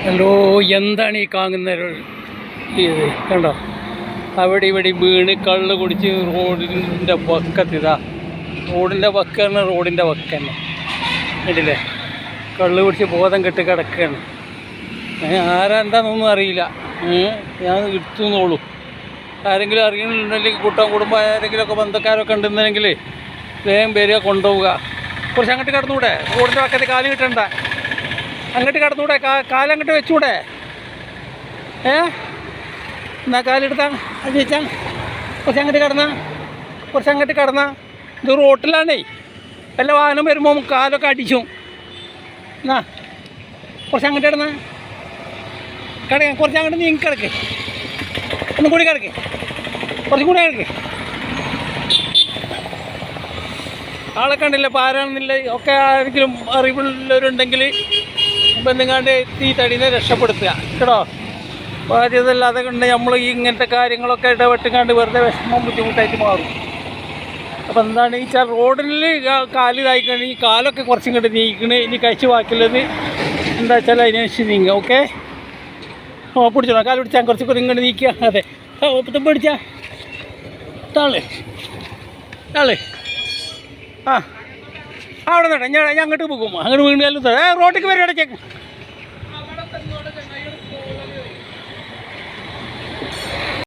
Hello, എന്താണ് ഈ കാണുന്ന ഇത് കണ്ടോ? അവിടെ ഇവിടെ വീണ് കള്ള് കുടിച്ച് റോഡിൻ്റെ വക്കത്തിതാ. റോഡിൻ്റെ വക്കാണ്, റോഡിൻ്റെ വക്കന്നെ കണ്ടില്ലേ? കള്ള് കുടിച്ച് ബോധം കെട്ട് കിടക്കുകയാണ്. ആരാ എന്താണെന്നൊന്നും അറിയില്ല. ഞാൻ എടുത്തുന്നോളൂ. ആരെങ്കിലും അറിയുന്നുണ്ടെങ്കിൽ കൂട്ടം കുടുംബം ആരെങ്കിലുമൊക്കെ ബന്ധക്കാരൊക്കെ ഉണ്ടെന്നുണ്ടെങ്കിൽ വേഗം വരിക, കൊണ്ടുപോവുക. കുറച്ച് അങ്ങോട്ട് കിടന്നുകൂടെ? റോഡിൻ്റെ വക്കത്ത് കാല് കിട്ടണ്ട. അങ്ങോട്ട് കിടന്നുകൂടെ? കാലങ്ങോട്ട് വെച്ചൂടെ? എന്നാ കാലെടുത്താ അടിച്ചാ. കുറച്ച് അങ്ങോട്ട് കിടന്നാ. ഇത് റോട്ടിലാണേ. വല്ല വാഹനം വരുമ്പോൾ കാലൊക്കെ അടിച്ചു. എന്നാ കുറച്ച് അങ്ങോട്ട് കിടന്നാ. കുറച്ച് അങ്ങോട്ട് നീങ്ങി കിടക്ക്. ഒന്നും കൂടി കിടക്ക്. കുറച്ചും കൂടി കിടക്ക്. ആളെ കണ്ടില്ല, പാരാണെന്നില്ല. ഒക്കെ ആരെങ്കിലും അറിവുള്ളവരുണ്ടെങ്കിൽ ബന്ധുങ്ങാണ്ട് ഈ തടീനെ രക്ഷപ്പെടുത്തുക കേട്ടോ. ബാധ്യതയില്ലാതെ കണ്ട് നമ്മൾ ഈ ഇങ്ങനത്തെ കാര്യങ്ങളൊക്കെ ഇടപെട്ടുകാണ്ട് വെറുതെ വിഷമം ബുദ്ധിമുട്ടായിട്ട് മാറും. അപ്പോൾ എന്താണ് വെച്ചാൽ റോഡിൽ കാലിതായി കഴിഞ്ഞ് കാലൊക്കെ കുറച്ചും കണ്ട് നീക്കണേ. ഇനി കഴിച്ച് ബാക്കിയുള്ളത് എന്താ വെച്ചാൽ അതിനനുസരിച്ച് നീങ്ങുക. ഓക്കെ, പിടിച്ചോ. കാല് പിടിച്ചാൽ കുറച്ച് ഇങ്ങോട്ട് നീക്കുക. അതെ, പിടിച്ചാ താള് അവിടെ നിന്നട്ടെ. ഞാൻ അങ്ങോട്ട് പോകും. അങ്ങോട്ട് വീണാലും റോട്ടിലേക്ക് വരും. ഇടയ്ക്ക്